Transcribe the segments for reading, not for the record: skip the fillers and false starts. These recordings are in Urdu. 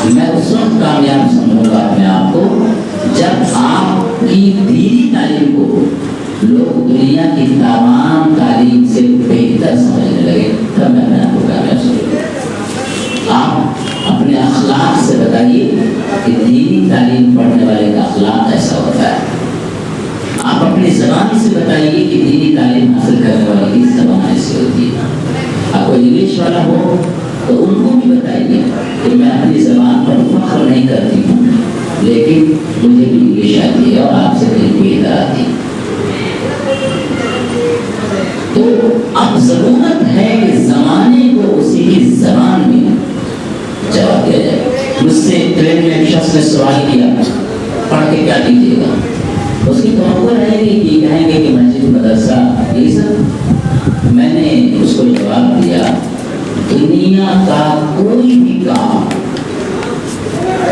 میں اس وقت کامیاب سمجھوں گا اپنے آپ کو جب آپ کی دینی تعلیم کو لوگ دنیا کی تمام تعلیم سے بہتر سمجھنے لگے، تب میں اپنے آپ کو کامیاب سمجھوں گا۔ آپ اپنے اخلاق سے بتائیے کہ دینی تعلیم پڑھنے والے کا اخلاق ایسا ہوتا ہے۔ آپ اپنی زبان سے بتائیے کہ دینی تعلیم حاصل کرنے والے کی زبان ایسی ہوتی ہے۔ آپ کو انگلش والا ہو تو ان کو بھی بتائیے کہ میں اپنی زبان پر فخر نہیں کرتی ہوں، لیکن مجھے بھی انگلش آتی ہے اور آپ سے کہیں بہتر آتی ہے۔ تو اب ضرورت ہے کہ زمانے کو اسی کی زبان میں جواب دیا جائے۔ مجھ سے ٹرین میں ایک شخص نے سوال کیا، پڑھ کے کیا کیجیے گا؟ اس کی توقع رہے گی کہ کہیں گے کہ مسجد مدرسہ یہ سب۔ میں نے اس کو جواب دیا، دنیا کا کوئی بھی کام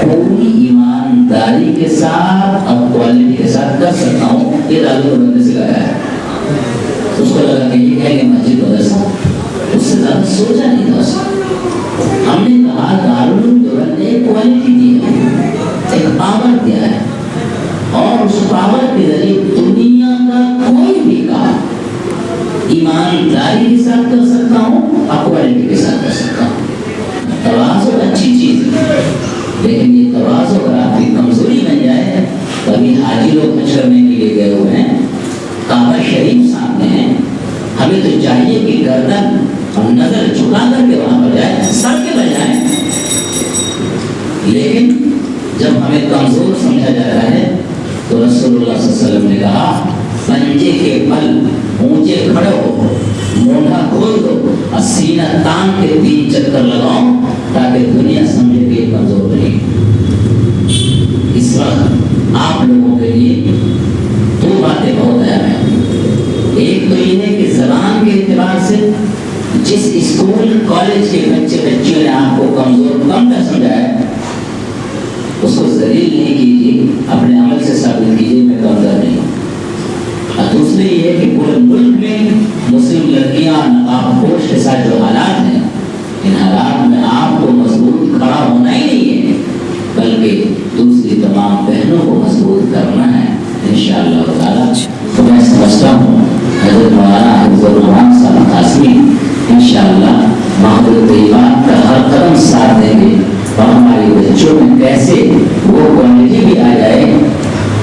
پوری ایمانداری کے ساتھ اور کوالٹی کے ساتھ کر سکتا ہوں، یہ دارالعلوم نے سکھایا ہے۔ اس کو لگا کہ یہ کہیں گے مسجد مدرسہ، اس سے زیادہ سوچا نہیں تھا اس نے۔ ہم نے کہا دارالعلوم نے ایک کوالٹی دی ہے، ایک پاور دیا ہے، اور اس پاور کے ذریعے دنیا کا کوئی بھی کام ایمانداری کے ساتھ کر سکتا ہوں اور کوالٹی کے ساتھ کر سکتا ہوں۔ تواضع اچھی چیز ہے، لیکن یہ تواضع اگر آپ کی کمزوری بن جائے، کبھی حاجی لوگ حج کرنے کے لیے گئے ہوئے ہیں، کعبہ شریف سامنے ہے، ہمیں تو چاہیے کہ گردن اور نظر جھکا کر کے وہاں پر جائے، سر کے بجائے، لیکن جب ہمیں کمزور سمجھا جاتا ہے تو رسول اللہ صلی اللہ علیہ وسلم نے کہا، پنجے کے بل اونچے کھڑے ہو، مونڈھا کھول دو اور سینہ تان کے 3 چکر لگاؤ تاکہ دنیا سمجھے کہ یہ کمزور نہیں۔ اس وقت آپ لوگوں کے لیے 2 باتیں بہت اہم ہیں۔ ایک تو یہ ہے کہ زبان کے اعتبار سے جس اسکول کالج کے بچیوں نے آپ کو کمزور کم نہ سمجھا ہے، اس کو ذلیل نہیں کیجیے، اپنے عمل سے ثابت کیجیے میں کمزور نہیں ہوں۔ اور دوسرے یہ ہے کہ پورے ملک میں مسلم لڑکیاں نقاب پوش کے ساتھ جو حالات ہیں، ان حالات میں آپ کو مضبوط کھڑا ہونا ہی نہیں ہے، بلکہ دوسری تمام بہنوں کو مضبوط کرنا ہے انشاءاللہ تعالیٰ۔ تو میں سمجھتا ہوں حضرت مولانا حفظ الرحمان صاحب قاسمی انشاءاللہ محمد طیبات کا ہر قدم ساتھ دیں گے، اور ہمارے بچوں میں کیسے وہ کوالٹی بھی آ جائے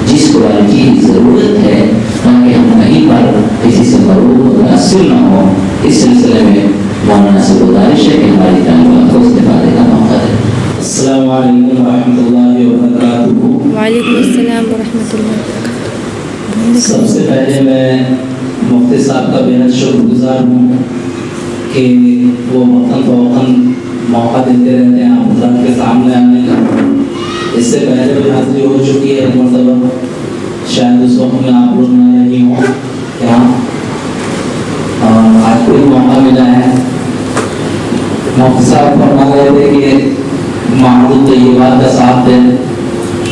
جس کوالٹی کی ضرورت ہے، تاکہ ہم کہیں پر کسی سے مغرور متاثر نہ ہوں۔ اس سلسلے میں مولانا سے گزارش ہے کہ ہماری تعلیمات کو استفادے کا موقع دیں۔ السلام علیکم ورحمۃ اللہ وبرکاتہ۔ وعلیکم السلام ورحمۃ اللہ وبرکاتہ۔ سب سے پہلے میں مفتی صاحب کا بے حد شکر گزار ہوں کہ وہ وقتاً فوقتاً موقع دیتے رہتے ہیں آپ حضرات کے سامنے آنے کا۔ اس سے پہلے بھی حاضری ہو چکی ہے ایک مرتبہ، شاید اس وقت میں آپ لوگ نہ رہی ہوں کیا، اور آج کوئی موقع ملا ہے۔ مفتی صاحب فرما رہے تھے کہ معبود طیبات کا ساتھ دیں،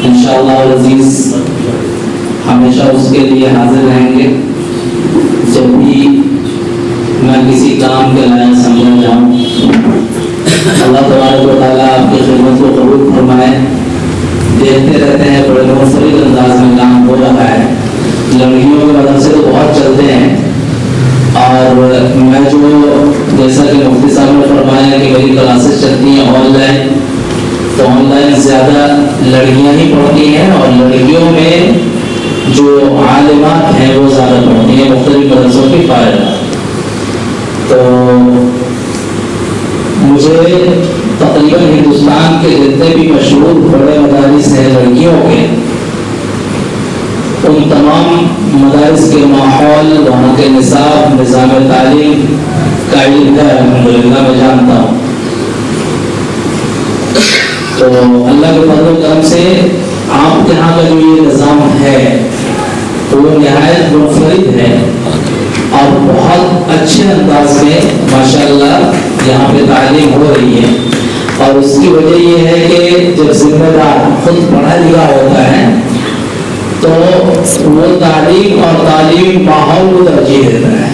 انشاءاللہ العزیز ہمیشہ اس کے لیے حاضر رہیں گے۔ جب بھی میں کسی کام کے لائق سمجھا جاؤں، اللہ تبارک و تعالیٰ آپ کی خدمت کو قبول فرمائے۔ دیکھتے رہتے ہیں بڑے مختلف انداز میں کام ہو رہا ہے، لڑکیوں کے مدرسے تو بہت چلتے ہیں، اور میں جو جیسا کہ مفتی صاحب نے فرمایا کہ میری کلاسز چلتی ہیں آن لائن، تو آن لائن زیادہ لڑکیاں ہی پڑھتی ہیں، اور لڑکیوں میں جو عالمات ہیں وہ زیادہ پڑھتی ہیں مختلف مدرسوں کی فائدہ۔ تو مجھے تقریباً ہندوستان کے جتنے بھی مشہور بڑے مدارس ہیں لڑکیوں کے، ان تمام مدارس کے ماحول، وہاں کے نصاب، نظام تعلیم کا علم ہے الحمدللہ، میں جانتا ہوں۔ تو اللہ کے فضل و کرم سے آپ کے یہاں کا جو یہ نظام ہے وہ نہایت منفرد ہے، اور بہت اچھے انداز میں ماشاءاللہ یہاں پہ تعلیم ہو رہی ہے۔ اور اس کی وجہ یہ ہے کہ جب ذمہ دار خود پڑھا لکھا ہوتا ہے تو وہ تعلیم اور تعلیمی ماحول کو ترجیح دیتا ہے۔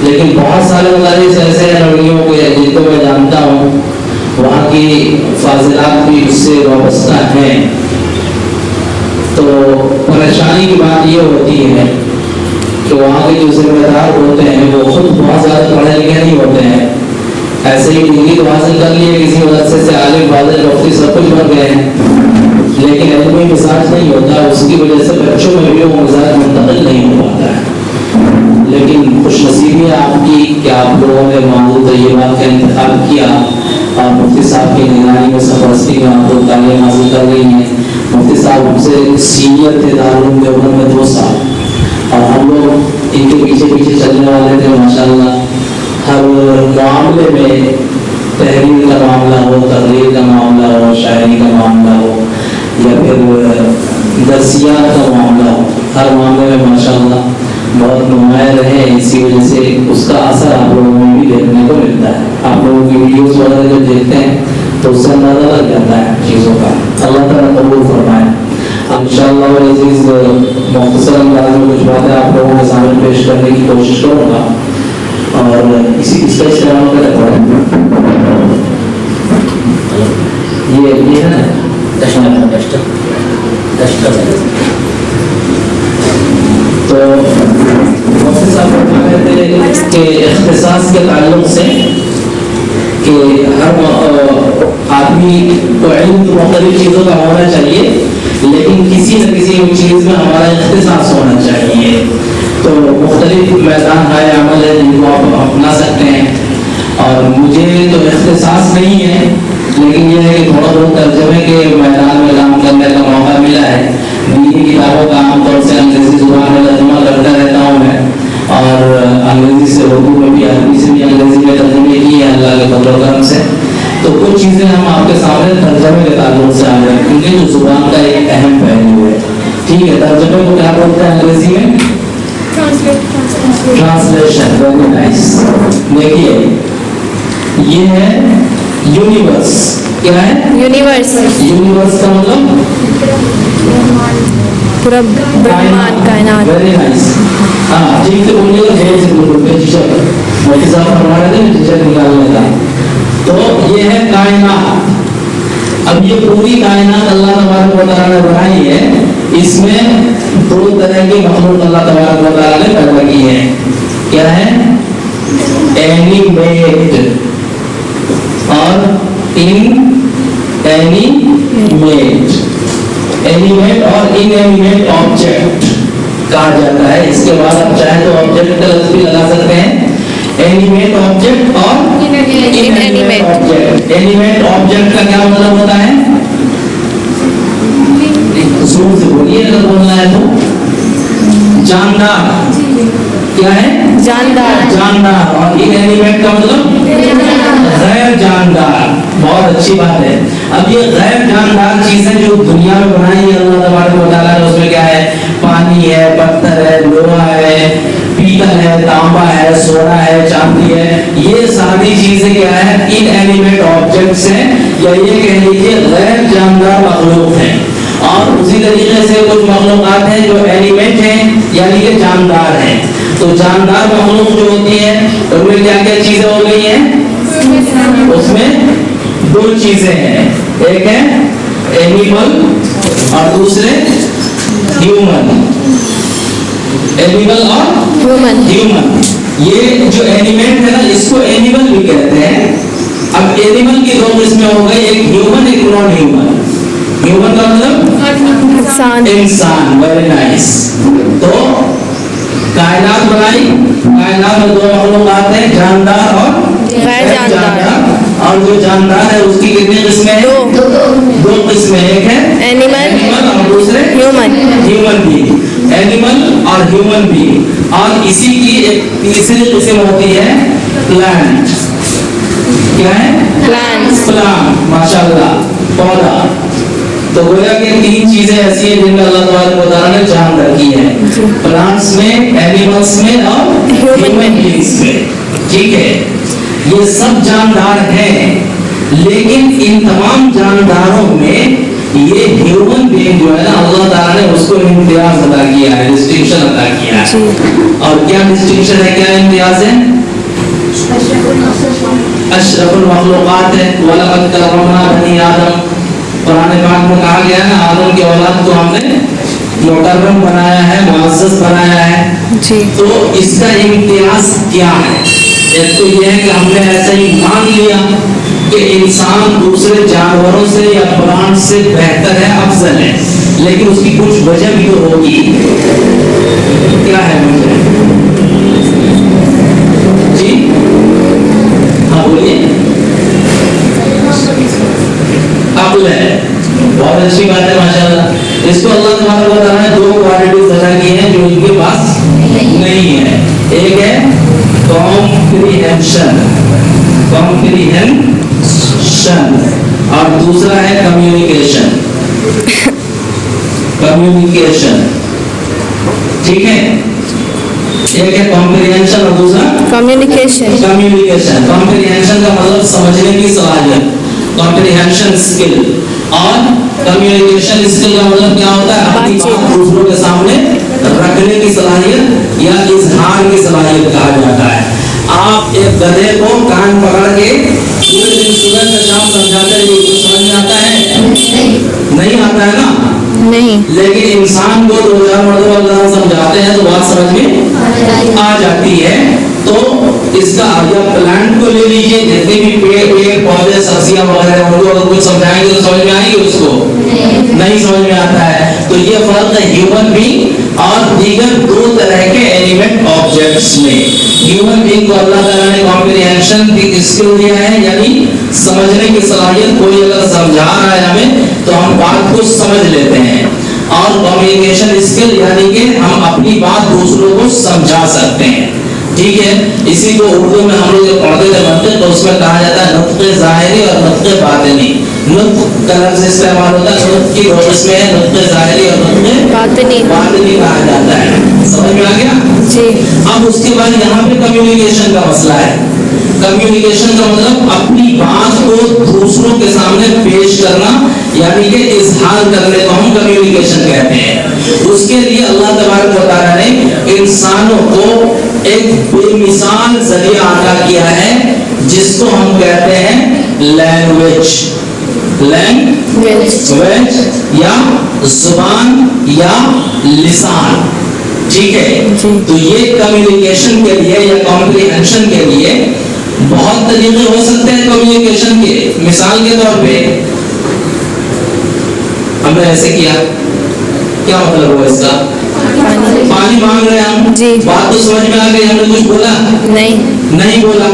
لیکن بہت سارے مدارس ایسے ہیں لڑکیوں کے جن کو میں جانتا ہوں، وہاں کی فاضلات بھی اس سے وابستہ ہیں. تو پریشانی کی بات یہ ہوتی ہے کہ وہاں کے جو ذمہ دار ہوتے ہیں وہ خود بہت زیادہ پڑھے لکھے نہیں ہوتے ہیں. ایسے ہی ڈگری تو حاصل کر لیے کسی مدرسے سے، عالم فاضل مفتی سب کچھ بن گئے ہیں، لیکن علمی مزاج نہیں ہوتا. اس کی وجہ سے بچوں میں بھی وہ مزاج منتقل نہیں ہو پاتا ہے. لیکن خوش نصیبی ہے آپ کی کہ آپ لوگوں نے موضوع طیبات کا انتخاب کیا اور مفتی صاحب کی نگرانی میں سرپرستی میں آپ کو تعلیم حاصل کر رہی ہیں. مفتی صاحب ہم سے سینئر تھے دارالعلوم دیوبند میں 2 سال، اور ہم لوگ ان کے پیچھے پیچھے چلنے والے تھے. ماشاءاللہ ہر معاملے میں، تحریر کا معاملہ ہو، تقریر کا معاملہ ہو، شاعری کا معاملہ ہو، یا پھر درسیات کا معاملہ ہو، ہر معاملے میں ماشاءاللہ بہت نمایاں رہے. اسی وجہ سے اس کا اثر آپ لوگوں میں بھی دیکھنے کو ملتا ہے. آپ لوگوں کی ویڈیوز وغیرہ جب دیکھتے ہیں تو اس سے اندازہ لگ جاتا ہے چیزوں کا. اللہ تعالیٰ قبول فرمائے. انشاءاللہ عزیز مختصر انداز میں کچھ باتیں آپ لوگوں کے سامنے پیش کرنے کی کوشش کروں گا، اور اس کا استعمال کریں. یہ ہے نا تو مفتی صاحب فرما رہے تھے کہ اختصاص کے تعلق سے کہ ہر آدمی کو علم مختلف چیزوں کا ہونا چاہیے، لیکن کسی نہ کسی چیز میں ہمارا اختصاص ہونا چاہیے. تو مختلف میدان ہائے عمل ہے جن کو آپ اپنا سکتے ہیں، اور مجھے تو اختصاص نہیں ہے، لیکن یہ ہے کہ تھوڑا بہت ترجمے کے میدان میں کام کرنے کا موقع ملا ہے. دینی کتابوں کا عام طور سے انگریزی زبان میں ترجمہ کرتا رہتا ہوں میں، اور انگریزی سے اردو میں بھی، عربی سے بھی انگریزی میں ترجمے کیے ہیں اللہ کے فضل و کرم سے. تو کچھ چیزیں ہم آپ کے سامنے ترجمے کے تعلق سے آ رہے ہیں، کیونکہ جو زبان کا ایک اہم پہلو ہے. ٹھیک ہے، ترجمے کو کیا بولتے ہیں انگریزی میں؟ ٹرانسلیشن. Very nice. دیکھیے یہ ہے یونیورس. کیا ہے؟ یونیورس. یونیورس کا مطلب پورا برہمان کائنات. Very nice. ہاں ٹھیک سے بولیے گا، دھیرے سے بولو، جھجک مفتی صاحب فرما رہے تھے جھجک نکالنے کا. تو یہ ہے کائنات. اب یہ پوری کائنات اللہ تبارک و تعالیٰ نے بنائی ہے. اس میں 2 طرح کی مخلوق اللہ تبارک و تعالیٰ نے پیدا کی ہے. کیا ہے؟ اینیمیٹ اور اینیمیٹ اور انینیمیٹ آبجیکٹ کہا جاتا ہے. اس کے بعد آپ چاہیں تو آبجیکٹ کا لفظ بھی لگا سکتے ہیں. اینیمیٹ آبجیکٹ اور انینیمیٹ آبجیکٹ. اینیمیٹ آبجیکٹ کا کیا مطلب ہوتا ہے؟ زور سے بولیے اگر بولنا ہے تو. جاندار. کیا ہے؟ جاندار. جاندار. اور انینیمیٹ کا مطلب غیر جاندار. بہت اچھی بات ہے. اب یہ غیر جاندار چیزیں جو دنیا میں بنائی ہے اللہ تبارک و تعالیٰ نے، اس میں کیا ہے؟ پانی ہے، پتھر ہے، لوہا ہے، پیتل ہے، تانبا ہے، سونا ہے، چاندی ہے. یہ ساری چیزیں کیا ہے؟ ان اینیمیٹ آبجیکٹس ہیں، یا یہ کہہ لیجیے غیر جاندار مخلوق ہیں. اور اسی طریقے سے کچھ مخلوقات ہیں جو اینیمیٹ ہیں، یعنی کہ جاندار ہیں. تو جاندار مخلوق جو ہوتی ہے ان میں کیا کیا چیزیں ہو گئی ہیں؟ اس میں 2 چیزیں ہیں. ایک ہے اینیمل اور دوسرے ہیومن. اینیمل اور ہیومن. یہ جو اینیمیٹ ہے نا، اس کو اینیمل بھی کہتے ہیں. اب اینیمل کی 2 قسمیں ہو گئی، ایک ہیومن ایک نان ہیومن. ہیومن کا مطلب انسان. Very nice. تو کائنات بنائی، کائنات میں 2 مخلوقات ہیں، جاندار اور غیر جاندار. اور جو جاندار ہے اس کی کتنی قسمیں ہیں؟ 2 قسمیں. ایک ہے اینیمل اور دوسرے ہیومن بھی. اینیمل اور ہیومن بھی. اور اسی کی ایک تیسری قسم ہوتی ہے پلانٹ. کیا ہے؟ پلانٹ. ماشاءاللہ. پودا. تو گویا کہ 3 چیزیں ایسی ہیں جن میں اللہ تبارک و تعالیٰ نے جان رکھی ہے، پلانٹس میں، اینیملس میں اور ہیومن بینگز میں. ٹھیک ہے، یہ سب جاندار ہیں، لیکن ان تمام جانداروں میں یہ ہیومن بینگ جو ہے نا، اللہ تعالیٰ نے اس کو امتیاز عطا کیا ہے، ڈسٹنکشن عطا کیا ہے. اور کیا ڈسٹنکشن ہے، کیا امتیاز ہے؟ اشرف المخلوقات ہے. وَلَقَدْ كَرَّمْنَا بَنِي آدم, قرآن پاک میں کہا گیا نا آدم کی اولاد کو ہم نے مکرم بنایا ہے, معزز بنایا ہے. جی. تو اس کا امتیاز کیا ہے؟ ایک تو یہ ہے کہ ہم نے ایسا ہی مان لیا کہ انسان دوسرے جانوروں سے یا پلانٹ سے بہتر ہے, افضل ہے, لیکن اس کی کچھ وجہ بھی تو ہوگی. کیا ہے وجہ؟ جی ہاں بولیے. عقل ہے, بہت اچھی بات ہے ماشاء اللہ. اس کو اللہ تبارک و تعالیٰ نے دو کوالٹیز ادا کی ہیں جو ان کے پاس نہیں ہے. ایک ہے کمپریہنشن, اور دوسرا ہے کمیونیکیشن. ٹھیک ہے, ایک ہے کمپریہنشن اور دوسرا کمیونیکیشن. کمپریہنشن کا مطلب سمجھنے کی صلاحیت, کمپریہنشن اسکل, اور کمیونیکیشن اسکل کا مطلب کیا ہوتا ہے؟ اپنی بات دوسروں کے سامنے رکھنے کی صلاحیت یا اظہار کی صلاحیت کہا جاتا ہے. آپ ایک گدھے کو کان پکڑ کے پورے دن صبح سے شام سمجھاتے ہیں, یہ سمجھ میں آتا ہے؟ نہیں آتا ہے نا. نہیں. لیکن انسان کو 2000 مرتبہ اللہ سمجھاتے ہیں تو بات سمجھ میں آ جاتی ہے. تو اس کا یا پلانٹ کو لے لیجیے, جتنے بھی پیڑ پودے سبزیاں وغیرہ ان کو اگر کچھ سمجھائیں گے تو سمجھ میں آئے گی, اس کو نہیں سمجھ میں آتا ہے. تو یہ فرق ہے ہیومن بینگ اور دیگر دو طرح کے ایلیمنٹ آبجیکٹس میں. ہیومن بینگ کو اللہ تعالیٰ نے کمپریہنشن کی اسکل دیا ہے, یعنی سمجھنے کی صلاحیت. کوئی اگر سمجھا رہا ہے ہمیں تو ہم بات کو سمجھ لیتے ہیں. اور کمیونیکیشن اسکل یعنی کہ ہم اپنی بات دوسروں کو سمجھا سکتے ہیں. ٹھیک ہے, اسی کو اردو میں ہم لوگ جو پڑھتے تھے منطق, تو اس میں کہا جاتا ہے نطق ظاہری اور نطق باطنی. نطق کا لفظ استعمال ہوتا ہے, نطق کی دو قسمیں ہیں, نطق ظاہری اور نطق باطنی کہا جاتا ہے. سمجھ میں آ گیا؟ جی. اب اس کے بعد یہاں پہ کمیونیکیشن کا مسئلہ ہے. کمیونیکیشن کا مطلب اپنی بات کو دوسروں کے سامنے پیش کرنا, یعنی کہ اظہار کرنے کو ہم کمیونیکیشن کہتے ہیں. اس کے لیے اللہ تبارک و تعالیٰ نے انسانوں کو ایک بے مثال ذریعہ عطا کیا ہے جس کو ہم کہتے ہیں لینگویج یا زبان یا لسان. ٹھیک ہے, تو یہ کمیونیکیشن کے لیے یا کمپریہنشن کے لیے بہت طریقے ہو سکتے ہیں کمیونیکیشن کے. مثال کے طور پہ ہم نے ایسے کیا, کیا مطلب ہوا اس کا؟ پانی مانگ رہے ہیں ہم, بات تو سمجھ میں آ گئی, ہم نے کچھ بولا نہیں بولا,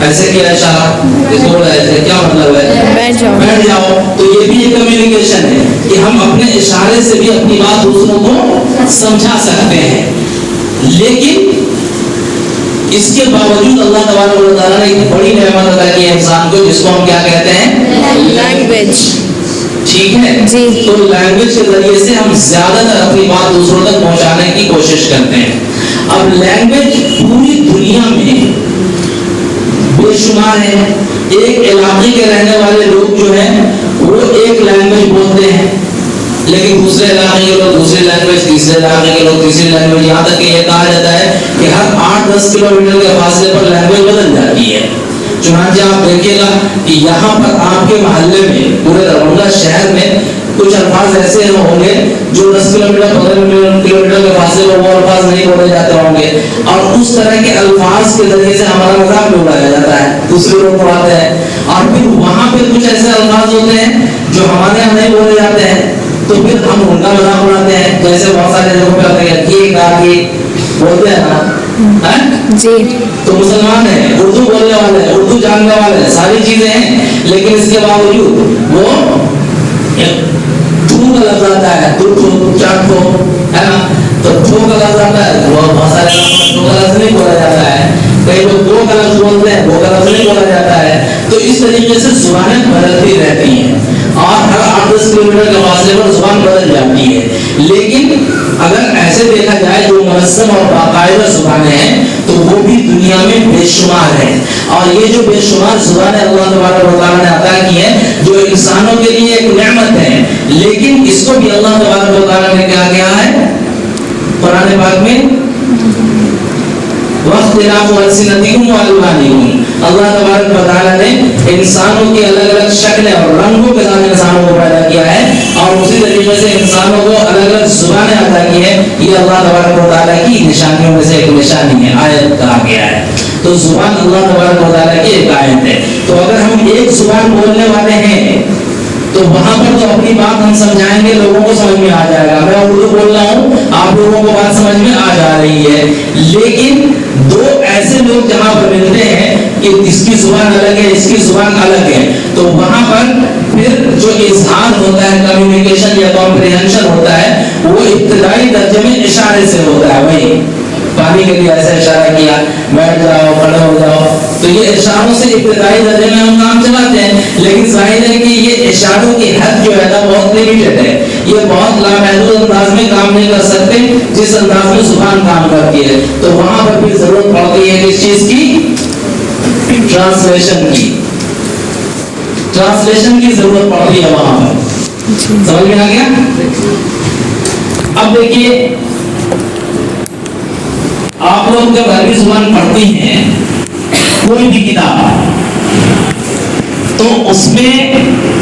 ایسے کیا اشارہ, ایسے کیا مطلب ہے؟ بیٹھ جاؤ. تو یہ بھی ایک کمیونیکیشن ہے کہ ہم اپنے اشارے سے بھی اپنی بات دوسروں کو سمجھا سکتے ہیں. لیکن اس کے باوجود اللہ تبارک و تعالیٰ نے ایک بڑی نعمت عطا کی ہے انسان کو, جس کو ہم کیا کہتے ہیں؟ لینگویج. ٹھیک ہے, تو لینگویج کے ذریعے سے ہم زیادہ تر اپنی بات دوسروں تک پہنچانے کی کوشش کرتے ہیں. اب لینگویج پوری دنیا میں بے شمار ہے. ایک علاقے کے رہنے والے لوگ جو ہیں وہ ایک لینگویج بولتے ہیں, لیکن دوسرے علاقے کے لوگ دوسری لینگویج, تیسرے علاقے کے لوگ تیسری لینگویج. یہاں تک کہ یہ کہا جاتا ہے کہ ہر 8-10 کلومیٹر کے فاصلے پر لینگویج بدل جاتی ہے. چنانچہ آپ دیکھیے گا کہ یہاں پر آپ کے محلے میں پورے دربھنگہ شہر میں کچھ الفاظ ایسے ہوں گے جو 10 کلومیٹر 15 کلومیٹر کے فاصلے پر وہ الفاظ نہیں بولے جاتے ہوں گے, اور اس طرح کے الفاظ کے ذریعے سے ہمارا مذاق بھی اڑایا جاتا ہے, دوسرے لوگ اڑاتے ہیں. اور پھر وہاں پہ کچھ ایسے الفاظ ہوتے ہیں جو ہمارے یہاں نہیں بولے جاتے ہیں, تو پھر ہم ان کا مذاق اڑاتے ہیں. جیسے بہت سارے جگہوں پہ ہوتے ہیں یہ بولتے ہیں نا جی, تو مسلمان ہیں, اردو بولنے والے ہیں, اردو جاننے والے ہیں, ساری چیزیں ہیں, لیکن اس کے باوجود وہ ٹھو کا لفظ آتا ہے, ہے نا, تو ٹھو کا لفظ آتا ہے, وہ بہت سارے ٹھو کا لفظ نہیں بولا جاتا ہے. کئی لوگ دو کا لفظ بولتے ہیں, وہ کا لفظ نہیں بولا جاتا ہے. تو اس طریقے سے زبانیں بدلتی رہتی ہیں, اور ہر 8-10 کلومیٹر کے فاصلے پر زبان بدل جاتی ہے. لیکن اگر ایسے دیکھا جائے جو منظم اور باقاعدہ زبانیں ہیں تو وہ بھی دنیا میں بے شمار ہیں. اور یہ جو بے شمار زبانیں اللہ تبارک و تعالیٰ نے عطا کی ہیں جو انسانوں کے لیے ایک نعمت ہے, لیکن اس کو بھی اللہ تبارک و تعالیٰ نے کیا کیا ہے قرآن پاک میں, وَاخْتِلَافُ أَلْسِنَتِكُمْ وَأَلْوَانِكُمْ, اللہ تبارک و تعالیٰ نے انسانوں کی الگ الگ شکلیں اور رنگوں کے ساتھ انسانوں کو پیدا کیا ہے اور اسی طریقے سے انسانوں کو الگ الگ زبانیں عطا کی ہے. یہ اللہ تبارک و تعالیٰ کی نشانیوں میں سے ایک نشانی ہے. آیت کہا گیا ہے تو زبان اللہ تبارک و تعالیٰ کی ایک آیت ہے. تو اگر ہم ایک زبان بولنے والے ہیں تو وہاں پر تو اپنی بات ہم سمجھائیں گے, لوگوں کو سمجھ میں آ جائے گا. میں اردو بول رہا ہوں, آپ لوگوں کو بات سمجھ میں آ جا رہی ہے. لیکن دو ایسے لوگ جہاں پر ملتے ہیں کہ اس کی زبان الگ ہے, اس کی زبان الگ ہے, تو وہاں پر پھر جو اظہار ہوتا ہے, کمیونیکیشن یا کمپریہنشن ہوتا ہے, وہ ابتدائی درجے میں اشارے سے ہوتا ہے. وہی پانی کے لیے ایسا اشارہ کیا, بیٹھ جاؤ, کھڑے ہو جاؤ, تو یہ اشاروں سے ابتدائی درجے میں ہم کام چلاتے ہیں. لیکن ظاہر ہے کہ یہ اشاروں کی حد جو ہے نا بہت لمیٹڈ ہے. یہ بہت لامحدود انداز میں کام نہیں کر سکتے جس انداز میں زبان کام کرتی ہے. تو وہاں پر بھی ضرورت پڑتی ہے کس چیز کی؟ ٹرانسلیشن کی. ٹرانسلیشن کی ضرورت پڑتی ہے وہاں پر. سمجھ میں آ گیا؟ اب دیکھیے, آپ لوگ جب عربی زبان پڑھتی ہیں کوئی بھی کتاب, تو اس میں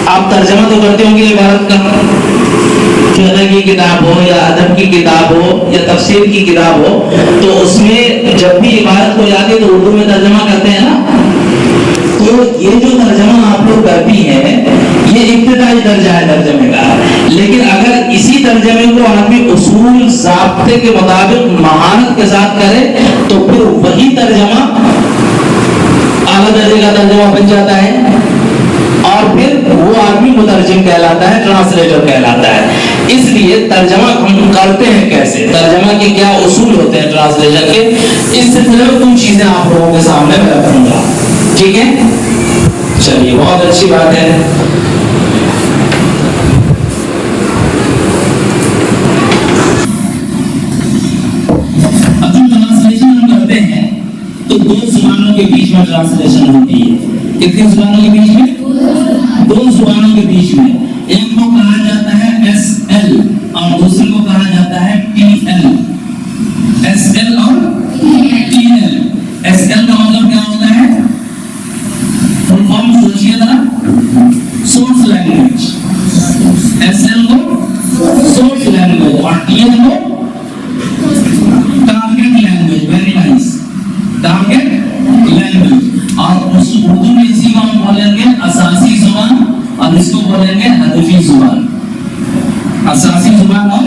آپ ترجمہ تو کرتے ہوں گے عبارت کا, فقہ کی کتاب ہو یا ادب کی کتاب ہو یا تفسیر کی کتاب ہو, تو اس میں جب بھی عبارت ہو جاتی ہے تو اردو میں ترجمہ کرتے ہیں نا. تو یہ جو ترجمہ آپ لوگ کرتی ہیں یہ ابتدائی درجہ ہے ترجمے کا. لیکن اگر اسی ترجمے کو آدمی اصول ضابطے کے مطابق مہارت کے ساتھ کرے تو پھر وہی ترجمہ اعلیٰ درجے کا ترجمہ بن جاتا ہے, اور پھر وہ آدمی مترجم کہلاتا ہے, ٹرانسلیٹر کہلاتا ہے. اس لیے ترجمہ ہم کرتے ہیں کیسے, ترجمہ کے کیا اصول ہوتے ہیں ٹرانسلیشن کے, اس سلسلے میں کچھ چیزیں آپ لوگوں کے سامنے میں رکھوں گا. ٹھیک ہے, چلیے بہت اچھی بات ہے. اب جو ٹرانسلیشن ہم کرتے ہیں تو دو زبانوں کے بیچ میں ٹرانسلیشن ہوتی ہے. کتنی زبانوں کے بیچ میں؟ دو زبانوں کے بیچ میں. ایک کو کہا جاتا ہے ایس ایل اور دوسرے کو کہا جاتا ہے ٹی ایل. ایس ایل اور ٹی ایل. ایس ایل کا مطلب کیا ہوتا ہے؟ فل فارم سوچیے ذرا, سورس لینگویج. ایس ایل کو سورس لینگویج اور ٹی ایل کو target language. Very nice, target language. اور اس اردو میں اسی کو ہم بولیں گے اساسی زبان اور اس کو بولیں گے ہدفی زبان. اساسی زبان اور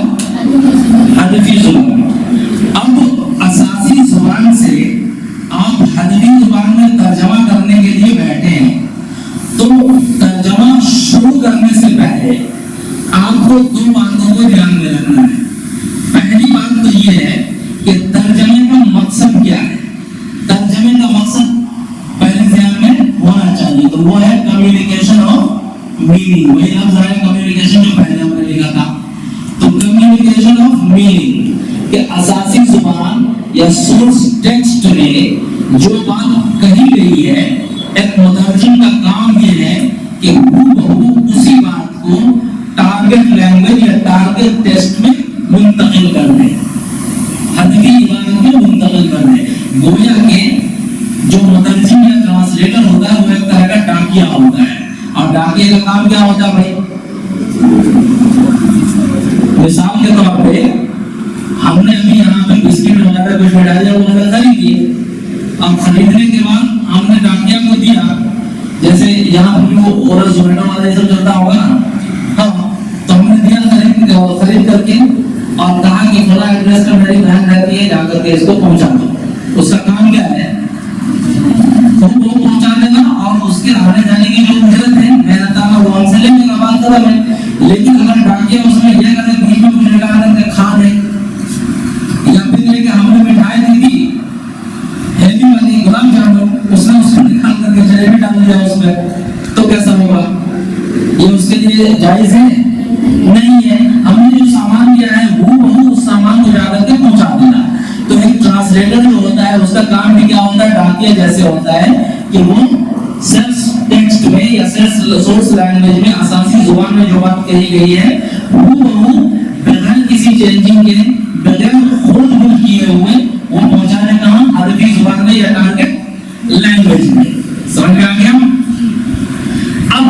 ہدفی زبان. اب اساسی زبان سے آپ ہدفی زبان میں ترجمہ کرنے کے لیے بیٹھے ہیں تو ترجمہ شروع کرنے سے پہلے آپ کو دو باتوں کو دھیان میں رکھنا ہے. پہلی بات تو یہ ہے کہ ترجمے کا مقصد کیا ہے. ترجمے کا مقصد پہلے دھیان میں ہونا چاہیے, تو وہ ہے کمیونیکیشن آف میننگ. وہی لفظ ہے کمیونیکیشن جو پہلے ہم نے لکھا تھا. تو کمیونیکیشن آف میننگ کہ اساسی زبان یا سورس ٹیکسٹ میں جو بات کہی گئی ہے, ایک مترجم کا کام یہ ہے کہ ہو اسی بات کو ٹارگیٹ لینگویج یا ٹارگیٹ ٹیکسٹ میں منتقل کر دیں, ہدفی عبارت میں منتقل کر دیں. گویا کہ جو مترجم یا ٹرانسلیٹر ہوتا ہے وہ ایک طرح کا ڈاکیا ہوتا ہے. اور ڈاکیے کا کام کیا ہوتا ہے بھائی؟ مثال کے طور پہ ہم نے ابھی یہاں پہ بسکٹ وغیرہ کچھ مٹھائیاں وغیرہ خریدی. اب خریدنے کے بعد ہم نے ڈاکیا کو دیا, جیسے یہاں پر وہ اور زومیٹو والا یہ سب چلتا ہوگا نا, ہاں, تو ہم نے دیا خرید کر کے اور کہا کہ فلاں ایڈریس پر میری بہن رہتی ہے, جا کر کے اس کو پہنچا دو. اس کا کام کیا ہے؟ وہ پہنچا دینا اور اس کے آنے جانے کی جو اجرت ہے محنتانہ وہ ہم سے لے گا, بات کرا میں. لیکن اگر ڈاکیا اس میں یہ کرے بیچ میں کچھ نکال کر کے کھا دے, یا پھر یہ کہ ہم نے مٹھائی دی تھی ہیوی والی گلاب جامن, اس نے اس کو نکال کر کے جلیبی ڈال دیا اس میں, تو کیسا ہوگا؟ یہ اس کے لیے جائز ہے؟ نہیں ہے. ہم نے جو سامان دیا ہے وہ اس سامان کو جا کر کے پہنچا دینا. تو ایک ٹرانسلیٹر جو ہوتا ہے اس کا کام بھی کیا ہوتا ہے؟ ڈاکیا جیسے ہوتا ہے کہ وہ سیلف ٹیکسٹ میں یا سیلف سورس لینگویج میں اساسی زبان میں جو بات کہی گئی ہے وہ بغیر کسی چینجنگ کے, بغیر خود کیے ہوئے وہ پہنچانے کا ہدفی زبان میں یا ٹارگیٹ لینگویج میں. سمجھ میں آ گیا؟ اب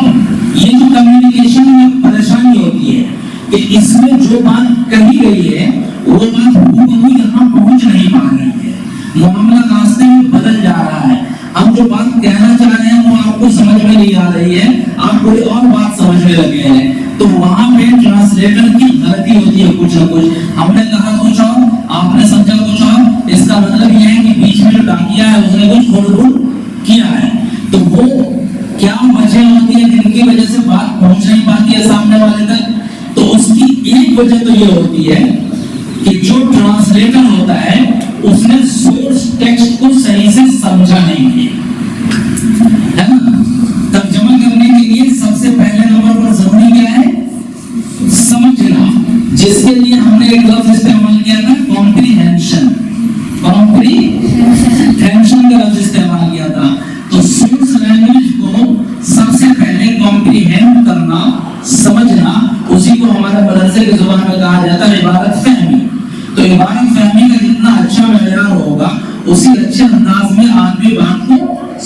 یہ جو کمیونیکیشن میں پریشانی ہوتی ہے کہ اس میں جو بات کہی گئی ہے وہ بات ہو یہاں پہنچ نہیں پا رہی ہے، معاملہ راستے میں بدل جا رہا ہے، ہم جو بات کہنا چاہ رہے ہیں وہ آپ کو سمجھ میں نہیں آ رہی ہے، آپ کوئی اور بات سمجھنے لگے ہیں، تو وہاں پہ ٹرانسلیٹر کی غلطی ہوتی ہے کچھ نہ کچھ، ہم نے کہا کچھ اور، آپ نے سمجھا کچھ اور، اس کا مطلب یہ ہے کہ بیچ میں جو ڈاکیا ہے اس نے کچھ گڑبڑ کیا ہے، تو وہ کیا وجہ ہوتی ہے جن کی وجہ سے بات پہنچ نہیں پاتی ہے سامنے والے تک؟ تو اس کی ایک وجہ تو یہ ہوتی ہے کہ جو ٹرانسلیٹر ہوتا ہے اس نے سورس ٹیکسٹ کو صحیح سے سمجھا نہیں کیا ہے نا۔ ترجمہ کرنے کے لیے سب سے پہلے نمبر پر ضروری کیا ہے؟ سمجھنا، جس کے لیے ہم نے ایک لفظ استعمال کیا تھا کمپریہنشن، کمپریہنشن کا لفظ استعمال کیا تھا۔ تو سورس لینگویج کو سب سے پہلے کمپریہینڈ کرنا، سمجھنا، اسی کو ہمارے مدرسے کی زبان میں کہا جاتا ہے عبارت فہمی۔ تو عبارت فہمی کا جتنا اچھا معیار ہوگا اسی اچھے انداز میں آدمی بات کو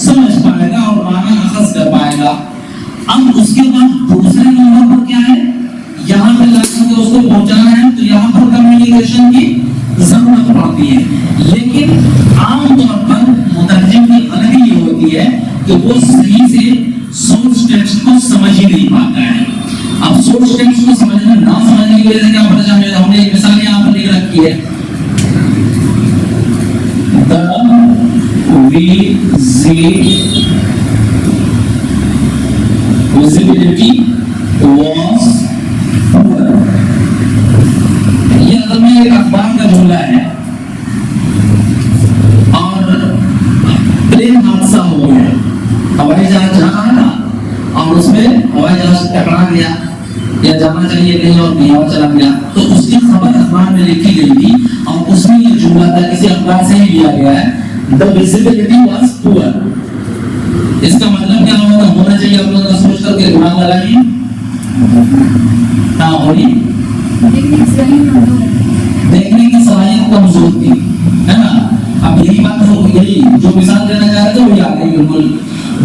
سمجھ پائے گا اور معنی اخذ کر پائے گا۔ اب اس کے بعد دوسرے نمبر پر کیا ہے؟ یہاں پہ لا کے اس کو پہنچانا ہے، تو یہاں پر کمیونیکیشن کی ضرورت پڑتی ہے، لیکن عام طور پر مترجم کی غلطی یہ ہوتی ہے کہ وہ صحیح سے سورس ٹیکسٹ کو سمجھ ہی نہیں پاتا ہے۔ اب سورس ٹیکسٹ کو سمجھنے نہ سمجھنے کی وجہ سے کیا پریشانی ہے؟ ہم نے ایک مثال یہاں پر لکھ رکھی ہے، visibility was poor۔ یہ اصل میں ایک اخبار کا جملہ ہے اور پلین حادثہ ہو گیا، ہوائی جہاز جا رہا تھا اور اس میں ہوائی جہاز ٹکرا گیا یا جانا چاہیے کہیں اور کہیں اور چلا گیا، تو اس کی خبر اخبار میں لکھی گئی تھی اور اس میں یہ جملہ تھا، کسی اخبار سے ہی لیا گیا ہے، the visibility was poor۔ اس کا مطلب کیا ہونا چاہیے؟ آپ لوگ سوچ کر کے دماغ لگائیے، ہاں ہوئی دیکھنے کی صلاحیت کمزور تھی، ہے نا۔ اب یہی بات ہو گئی، جو مثال دینا چاہ رہے تھے وہی آ گئی بالکل۔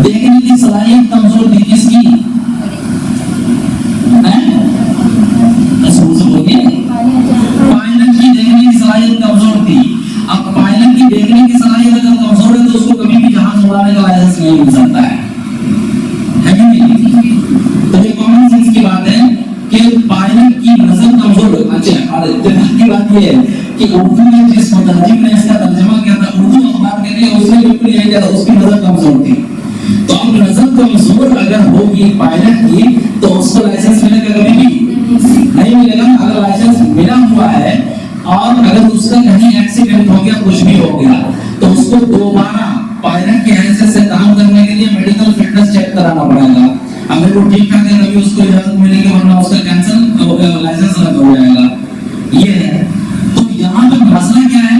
دیکھنے کی صلاحیت کمزور تھی، کس کی؟ پائلٹ کی دیکھنے کی صلاحیت کمزور تھی۔ اب پائلٹ کی دیکھنے کی صلاحیت اگر کمزور ہے تو اس کو کبھی بھی جہاز اڑانے کا لائسنس نہیں مل سکتا ہے کہ نہیں؟ تو یہ کامن سینس کی بات ہے کہ پائلٹ کی نظر کمزور ہے۔ اچھا، اور اتفاق کی بات یہ ہے کہ اردو میں جس مترجم نے اس کا ترجمہ کیا تھا اردو اخبار کے لیے، اس نے بالکل یہی کیا تھا، اس کی نظر کمزور تھی۔ تو اب نظر کمزور اگر ہوگی پائلٹ کی تو اس کو لائسنس ملے گا؟ کبھی بھی نہیں ملے گا۔ اگر لائسنس ملا ہوا ہے اور اگر اس کا کہیں ایکسیڈنٹ ہو گیا، کچھ بھی ہو گیا، تو اس کو دوبارہ پائلٹ کی حیثیت سے کام کرنے کے لیے میڈیکل فٹنس چیک کرانا پڑے گا۔ اگر وہ ٹھیک ٹھاک ہے تبھی اس کو اجازت ملے گی، ورنہ اس کا کینسل لائسنس رد ہو جائے گا۔ یہ ہے۔ تو یہاں پہ مسئلہ کیا ہے؟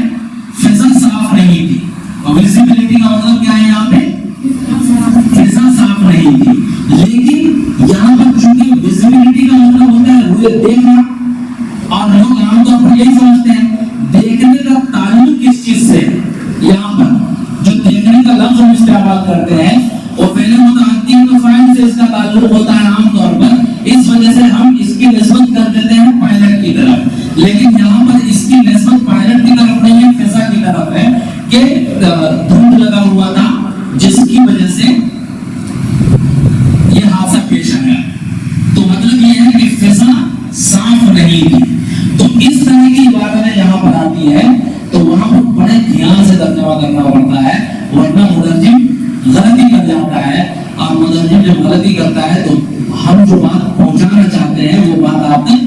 فضا صاف نہیں تھی، اور ویزیبلٹی کا مطلب کیا ہے؟ یہاں پہ فضا صاف نہیں تھی، لیکن یہاں پر چونکہ ویزیبلٹی کا مطلب ہوتا ہے روئے دیکھنا، اور لوگ عام طور پر یہی سمجھتے ہیں دیکھنے کا تعلق کس چیز سے؟ یہاں پر جو دیکھنے کا لفظ ہم استعمال کرتے ہیں وہ پہلے متعدی و فاعل سے اس کا تعلق ہوتا ہے عام طور پر، اس وجہ سے ہم اس کی نسبت کر دیتے ہیں پائلٹ کی طرف، لیکن یہاں پر اس کی نسبت پائلٹ کی طرف نہیں ہے، فضا کی طرف ہے کہ دھند لگا ہوا تھا جس کی وجہ سے یہ حادثہ پیش آیا۔ تو مطلب یہ ہے کہ فضا صاف نہیں تھی۔ تو اس طرح کی باتیں یہاں پر آتی ہے تو وہاں پر بڑے دھیان سے ترجمہ کرنا پڑتا ہے، ورنہ مترجم غلطی کر جاتا ہے، اور مترجم جب غلطی کرتا ہے تو ہم جو بات پہنچانا چاہتے ہیں وہ بات آپ تک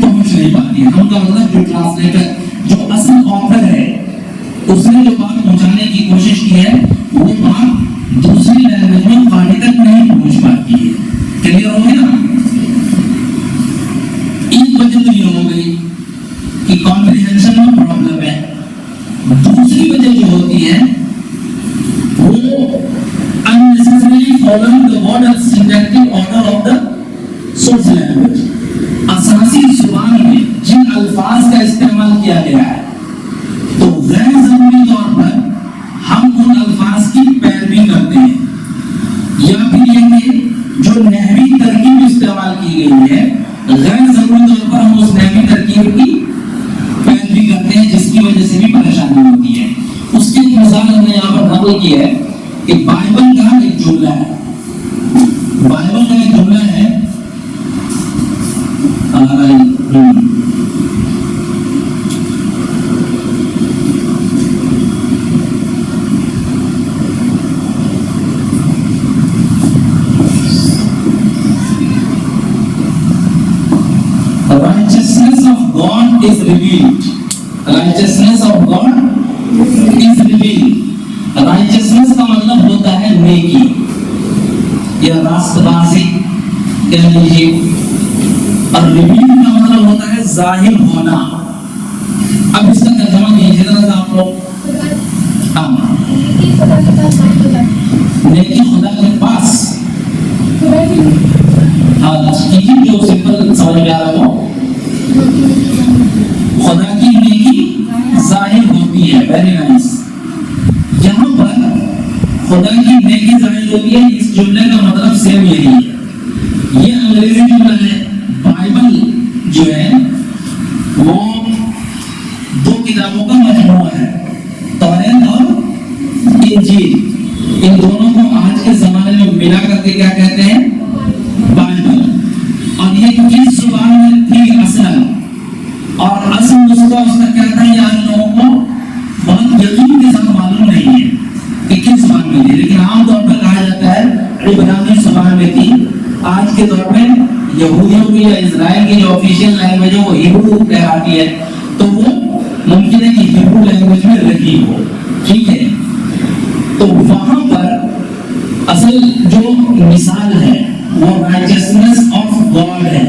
پہنچ نہیں پاتی ہے۔ ہم کا مطلب جو ٹرانسلیٹر، جو اصل آتھر ہے، اس نے جو بات پہنچانے کی کوشش کی ہے وہ بات دوسری لینگویج میں قاری تک نہیں پہنچ پاتی ہے۔ کلیئر ہو گیا؟ ایک وجہ تو یہ ہو گئی کہ کمپریہنشن میں پرابلم ہے۔ دوسری وجہ جو ہوتی ہے وہ unnecessarily following the word and syntactic order of the source language۔ اساسی زبان میں جن الفاظ کا استعمال کیا گیا ہے تو غیر ضروری طور پر ہم ان الفاظ کی پیروی کرتے ہیں، استعمال کی گئی ہے غیر ضروری طور پر ہم اس نحوی ترکیب کی پیروی کرتے ہیں جس کی وجہ سے بھی پریشانی ہوتی ہے. اس کی ایک مثال ہم نے یہاں پر نقل کی ہے کہ بائبل کا ایک جملہ ہے, بائبل کا ایک جملہ ہے righteousness of God is revealed. Righteousness of God is revealed. Righteousness کا مطلب ہوتا ہے نیکی یا راست بازی کہہ لیجیے, اور revealed کا مطلب ہوتا ہے ظاہر ہونا. اب اس کا ترجمہ کیجیے ذرا آپ لوگ. نیکی خدا کے پاس, جو سمپل سمجھ میں آ رہا ہو, خدا کی نیکی ظاہر ہوتی ہے. Very nice. یہاں پر خدا کی نیکی ظاہر ہوتی ہے, اس جملے کا مطلب سیم یہی ہے. یہ انگریزی جملہ ہے. بائبل جو ہے وہ دو کتابوں کا مجموعہ ہے, توریت اور انجیل. ان دونوں کو آج کے زمانے میں ملا کر کے کیا کہتے ہیں؟ بائبل. اور یہ کس زبان میں تھی اصل, اور اصل نسخہ اس کا کیا تھا یہ آج لوگوں کو بہت یقین کے ساتھ معلوم نہیں ہے کہ کس زبان میں تھی, لیکن عام طور پر کہا جاتا ہے عبرانی زبان میں تھی. آج کے دور میں یہودیوں کی یا اسرائیل کی جو آفیشیل لینگویج ہے وہ ہیبرو کہلاتی ہے, تو وہ ممکن ہے کہ ہیبرو لینگویج میں رہی ہو. ٹھیک ہے, تو وہاں پر اصل جو مثال ہے وہ رائچسنس آف گاڈ ہے.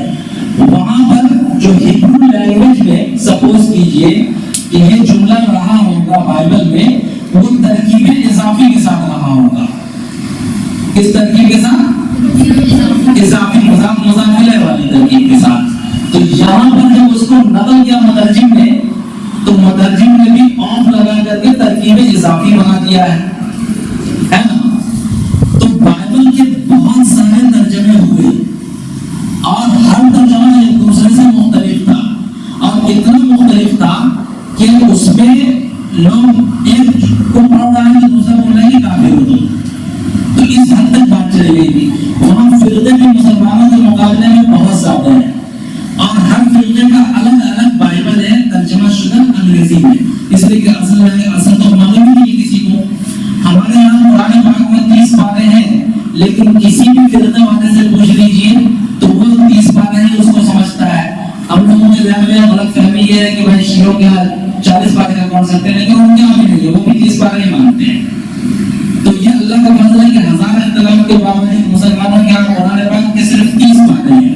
وہاں پر جو ہیبرو لینگویج میں سپوز کیجئے کہ یہ جملہ رہا ہوگا بائبل میں, وہ ترکیب اضافی کے ساتھ رہا ہوگا. کس ترکیب کے ساتھ؟ اضافی, مضاف مضاف الیہ والی ترکیب کے ساتھ. تو یہاں پر جب اس کو نقل کیا مترجم نے, تو مترجم نے بھی آف لگا کر کے ترکیب اضافی بنا دیا ہے نا. تو بائبل کے بہت سارے ترجمے ہوئے اور ہر ترجمہ ایک دوسرے سے مختلف تھا, اور اتنا مختلف تھا کہ اس میں لوگ ایک کو پڑھ رہا ہے دوسرا بول رہا ہے کہ کافر ہو تو. تو اس حد تک بات چلی گئی تھی. وہاں فرقے بھی مسلمانوں کے مقابلے میں بہت زیادہ ہیں, اور ہر فرقے کا الگ الگ بائبل ہے ترجمہ شدہ انگریزی میں, اس لیے کہ اصل تو معلوم ہی نہیں کسی کو. ہمارے یہاں قرآن پاک میں 30 پارے ہیں, لیکن کسی بھی فرقے والے سے پوچھ لیجیے تو وہ 30 پارے ہیں اس کو سمجھتا ہے. ہم لوگوں کے ذہن میں غلط فہمی یہ ہے کہ بھائی شیعوں کے یہاں 40 پارے کا کون سکتے ہیں, لیکن ان کے یہاں بھی نہیں ہے, وہ بھی 30 پارے ہی مانتے ہیں. تو یہ اللہ کا فضل ہے کہ ہزار اختلاف کے باوجود مسلمانوں کے یہاں قرآن پاک کے صرف 30 پارے ہیں.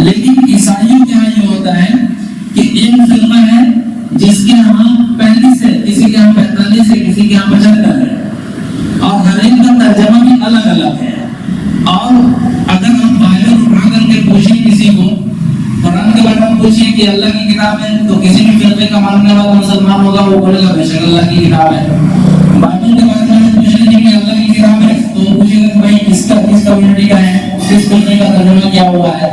لیکن عیسائیوں کے یہاں یہ ہوتا ہے کہ ایک فرقہ ہے جس کے یہاں 35 ہے, کسی کے یہاں 45 ہے, کسی کے یہاں 75 ہے, اور ہر ایک کا ترجمہ بھی الگ الگ ہے. اور اگر ہم بائبل اٹھا کر کے پوچھیں کسی کو, قرآن کے بارے میں پوچھیں کہ اللہ کی کتاب ہے, تو کسی بھی فرقے کا ماننے والا مسلمان ہوگا وہ بولے گا بے شک اللہ کی کتاب ہے. بائبل کے بارے میں پوچھیں کہ اللہ کی کتاب ہے, تو وہ پوچھے گا کہ بھائی کس کمیونٹی کا ہے, کس فرقے کا ترجمہ کیا ہوا ہے.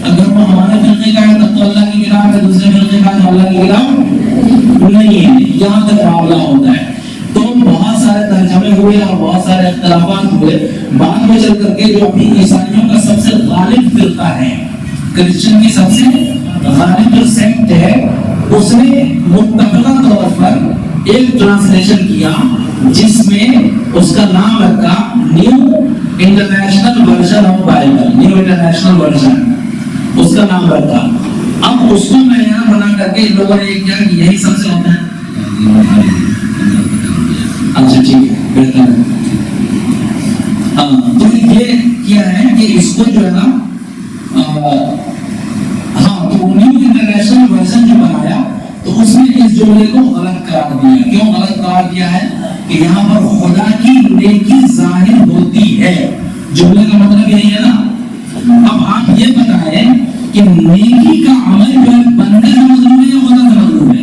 اگر وہ ہمارے فرقے کا ہے تب تو اللہ کی کتاب ہے, دوسرے فرقے کا تو اللہ کی کتاب نہیں ہے. یہاں تک معاملہ ہوتا ہے. تو بہت سارے ترجمے ہوئے اور بہت سارے اختلافات ہوئے. بعد میں چل کر کے جو ابھی عیسائیوں کا سب سے غالب فرقہ ہے, کرسچن کی سب سے غالب جو سیکٹ ہے, اس نے متفقہ طور پر ایک ٹرانسلیشن کیا جس میں اس کا نام رکھا new international version of Bible. New international version اس کا نام رکھا. اب اس کو میں یہاں بنا کر کے لوگوں نے کیا کہ یہی سب سے ہوتا ہے. اچھا ٹھیک ہے, بہتر ہے. ہاں, تو یہ کیا ہے کہ اس کو جو ہے نا, ہاں, تو نیو انٹرنیشنل ورژن جو بنایا تو اس نے اس جملے کو غلط قرار دیا. کیوں غلط قرار دیا ہے؟ کہ یہاں پر خدا کی نیکی ظاہر ہوتی ہے. جملے کا مطلب یہی ہے نا. اب آپ یہ بتائیں کہ نیکی کا عمل جو ہے بندے سے مطلوب ہے یا خدا سے مطلوب ہے؟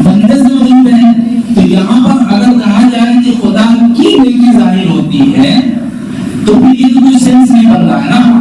بندے سے مطلوب ہے. تو یہاں پر اگر کہا جائے کہ خدا کی نیکی ظاہر ہوتی ہے تو پھر یہ تو کوئی سینس نہیں بن رہا ہے نا.